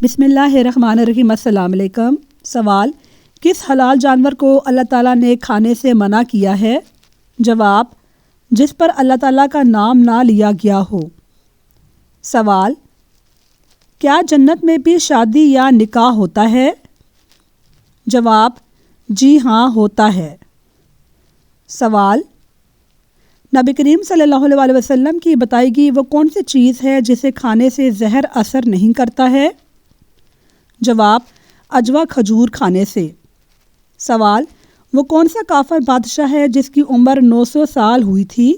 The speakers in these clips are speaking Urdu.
بسم اللہ الرحمن الرحیم۔ السلام علیکم۔ سوال: کس حلال جانور کو اللہ تعالیٰ نے کھانے سے منع کیا ہے؟ جواب: جس پر اللہ تعالیٰ کا نام نہ لیا گیا ہو۔ سوال: کیا جنت میں بھی شادی یا نکاح ہوتا ہے؟ جواب: جی ہاں ہوتا ہے۔ سوال: نبی کریم صلی اللہ علیہ وسلم کی بتائی گئی وہ کون سی چیز ہے جسے کھانے سے زہر اثر نہیں کرتا ہے؟ جواب: عجوہ کھجور کھانے سے۔ سوال: وہ کون سا کافر بادشاہ ہے جس کی عمر 900 سال ہوئی تھی؟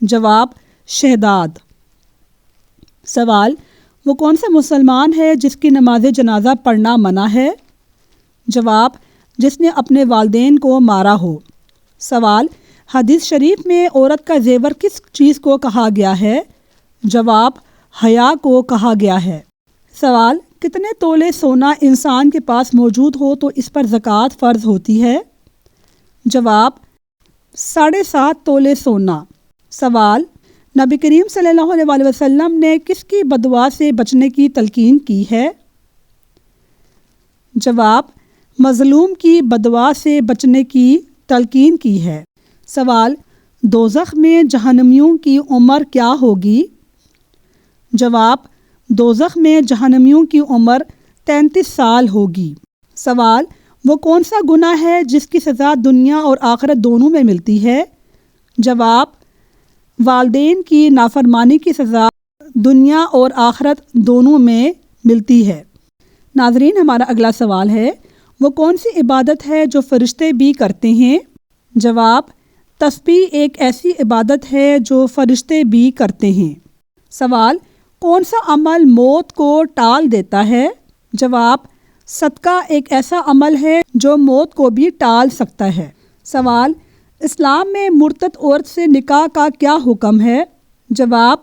جواب: شہداد۔ سوال: وہ کون سا مسلمان ہے جس کی نماز جنازہ پڑھنا منع ہے؟ جواب: جس نے اپنے والدین کو مارا ہو۔ سوال: حدیث شریف میں عورت کا زیور کس چیز کو کہا گیا ہے؟ جواب: حیا کو کہا گیا ہے۔ سوال: کتنے تولے سونا انسان کے پاس موجود ہو تو اس پر زکوٰۃ فرض ہوتی ہے؟ جواب: 7.5 تولے سونا۔ سوال: نبی کریم صلی اللہ علیہ وسلم نے کس کی بددعا سے بچنے کی تلقین کی ہے؟ جواب: مظلوم کی بددعا سے بچنے کی تلقین کی ہے۔ سوال: دوزخ میں جہنمیوں کی عمر کیا ہوگی؟ جواب: دوزخ میں جہنمیوں کی عمر 33 سال ہوگی۔ سوال: وہ کون سا گناہ ہے جس کی سزا دنیا اور آخرت دونوں میں ملتی ہے؟ جواب: والدین کی نافرمانی کی سزا دنیا اور آخرت دونوں میں ملتی ہے۔ ناظرین، ہمارا اگلا سوال ہے، وہ کون سی عبادت ہے جو فرشتے بھی کرتے ہیں؟ جواب: تسبیح ایک ایسی عبادت ہے جو فرشتے بھی کرتے ہیں۔ سوال: کون سا عمل موت کو ٹال دیتا ہے؟ جواب: صدقہ ایک ایسا عمل ہے جو موت کو بھی ٹال سکتا ہے۔ سوال: اسلام میں مرتد عورت سے نکاح کا کیا حکم ہے؟ جواب: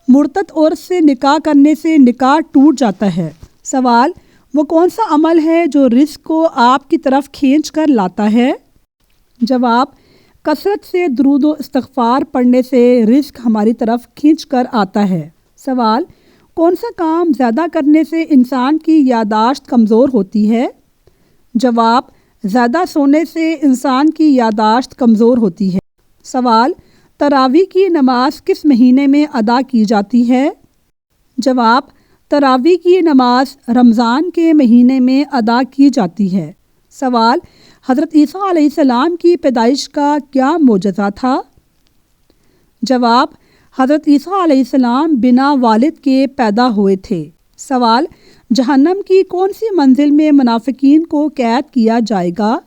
مرتد عورت سے نکاح کرنے سے نکاح ٹوٹ جاتا ہے۔ سوال: وہ کون سا عمل ہے جو رزق کو آپ کی طرف کھینچ کر لاتا ہے؟ جواب: کثرت سے درود و استغفار پڑھنے سے رزق ہماری طرف کھینچ کر آتا ہے۔ سوال: کون سا کام زیادہ کرنے سے انسان کی یادداشت کمزور ہوتی ہے؟ جواب: زیادہ سونے سے انسان کی یادداشت کمزور ہوتی ہے۔ سوال: تراویح کی نماز کس مہینے میں ادا کی جاتی ہے؟ جواب: تراویح کی نماز رمضان کے مہینے میں ادا کی جاتی ہے۔ سوال: حضرت عیسیٰ علیہ السلام کی پیدائش کا کیا معجزہ تھا؟ جواب: حضرت عیسیٰ علیہ السلام بنا والد کے پیدا ہوئے تھے۔ سوال: جہنم کی کون سی منزل میں منافقین کو قید کیا جائے گا؟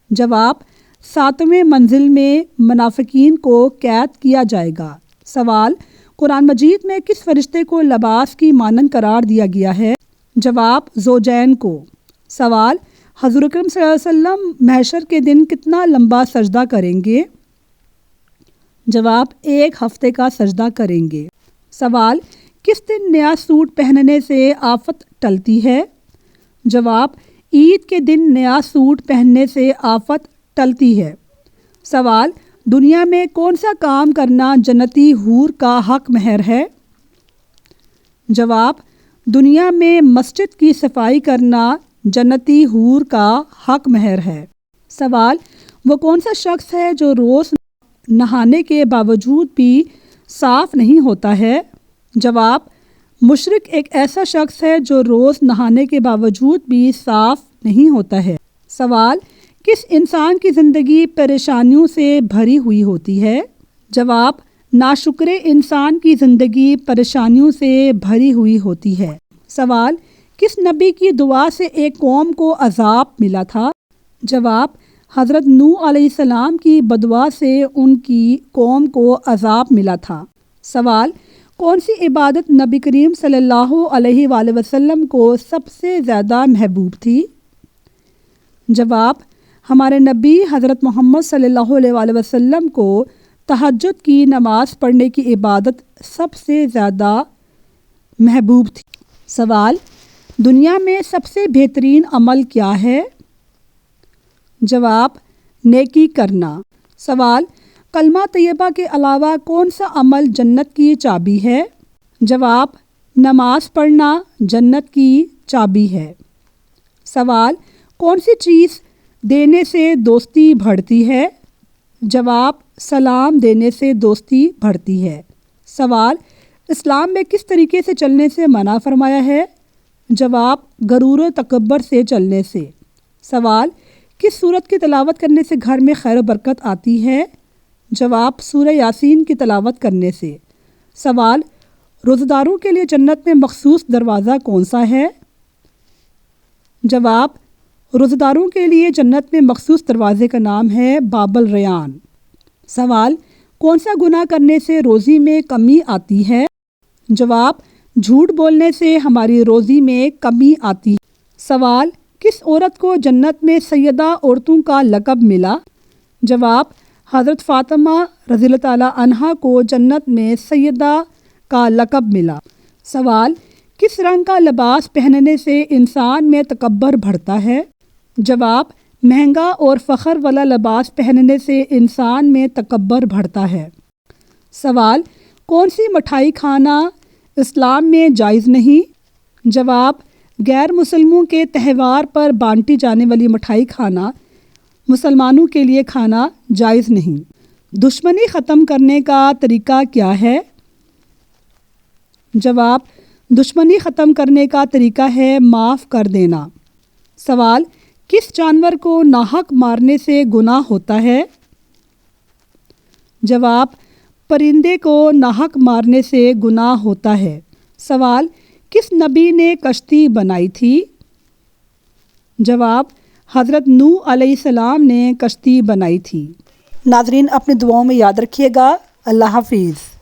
جواب: 7ویں منزل میں منافقین کو قید کیا جائے گا۔ سوال: قرآن مجید میں کس فرشتے کو لباس کی مانند قرار دیا گیا ہے؟ جواب: زوجین کو۔ سوال: حضور اکرم صلی اللہ علیہ وسلم محشر کے دن کتنا لمبا سجدہ کریں گے؟ جواب: 1 ہفتے کا سجدہ کریں گے۔ سوال: کس دن نیا سوٹ پہننے سے آفت ٹلتی ہے؟ جواب: عید کے دن نیا سوٹ پہننے سے آفت ٹلتی ہے۔ سوال: دنیا میں کون سا کام کرنا جنتی حور کا حق مہر ہے؟ جواب: دنیا میں مسجد کی صفائی کرنا جنتی حور کا حق مہر ہے۔ سوال: وہ کون سا شخص ہے جو روز نہانے کے باوجود بھی صاف نہیں ہوتا ہے؟ جواب: مشرک ایک ایسا شخص ہے جو روز نہانے کے باوجود بھی صاف نہیں ہوتا ہے۔ سوال: کس انسان کی زندگی پریشانیوں سے بھری ہوئی ہوتی ہے؟ جواب: ناشکر انسان کی زندگی پریشانیوں سے بھری ہوئی ہوتی ہے۔ سوال: کس نبی کی دعا سے ایک قوم کو عذاب ملا تھا؟ جواب: حضرت نوح علیہ السلام کی بددعا سے ان کی قوم کو عذاب ملا تھا۔ سوال: کون سی عبادت نبی کریم صلی اللہ علیہ وآلہ وسلم کو سب سے زیادہ محبوب تھی؟ جواب: ہمارے نبی حضرت محمد صلی اللہ علیہ وآلہ وسلم کو تہجد کی نماز پڑھنے کی عبادت سب سے زیادہ محبوب تھی۔ سوال: دنیا میں سب سے بہترین عمل کیا ہے؟ جواب: نیکی کرنا۔ سوال: کلمہ طیبہ کے علاوہ کون سا عمل جنت کی چابی ہے؟ جواب: نماز پڑھنا جنت کی چابی ہے۔ سوال، کون سی چیز دینے سے دوستی بڑھتی ہے؟ جواب، سلام دینے سے دوستی بڑھتی ہے۔ سوال، اسلام میں کس طریقے سے چلنے سے منع فرمایا ہے؟ جواب، غرور و تکبر سے چلنے سے۔ سوال، کس سورت کی تلاوت کرنے سے گھر میں خیر و برکت آتی ہے؟ جواب، سورہ یاسین کی تلاوت کرنے سے۔ سوال، روزہ داروں کے لیے جنت میں مخصوص دروازہ کون سا ہے؟ جواب، روزہ داروں کے لیے جنت میں مخصوص دروازے کا نام ہے باب الریان۔ سوال، کون سا گناہ کرنے سے روزی میں کمی آتی ہے؟ جواب، جھوٹ بولنے سے ہماری روزی میں کمی آتی ہے۔ سوال، کس عورت کو جنت میں سیدہ عورتوں کا لقب ملا؟ جواب، حضرت فاطمہ رضی اللہ تعالیٰ عنہا کو جنت میں سیدہ کا لقب ملا۔ سوال، کس رنگ کا لباس پہننے سے انسان میں تکبر بڑھتا ہے؟ جواب، مہنگا اور فخر والا لباس پہننے سے انسان میں تکبر بڑھتا ہے۔ سوال، کون سی مٹھائی کھانا اسلام میں جائز نہیں؟ جواب، غیر مسلموں کے تہوار پر بانٹی جانے والی مٹھائی کھانا مسلمانوں کے لیے کھانا جائز نہیں۔ دشمنی ختم کرنے کا طریقہ کیا ہے؟ جواب، دشمنی ختم کرنے کا طریقہ ہے معاف کر دینا۔ سوال، کس جانور کو ناحق مارنے سے گناہ ہوتا ہے؟ جواب، پرندے کو ناحق مارنے سے گناہ ہوتا ہے۔ سوال، کس نبی نے کشتی بنائی تھی؟ جواب، حضرت نوح علیہ السلام نے کشتی بنائی تھی۔ ناظرین، اپنی دعاؤں میں یاد رکھیے گا۔ اللہ حافظ۔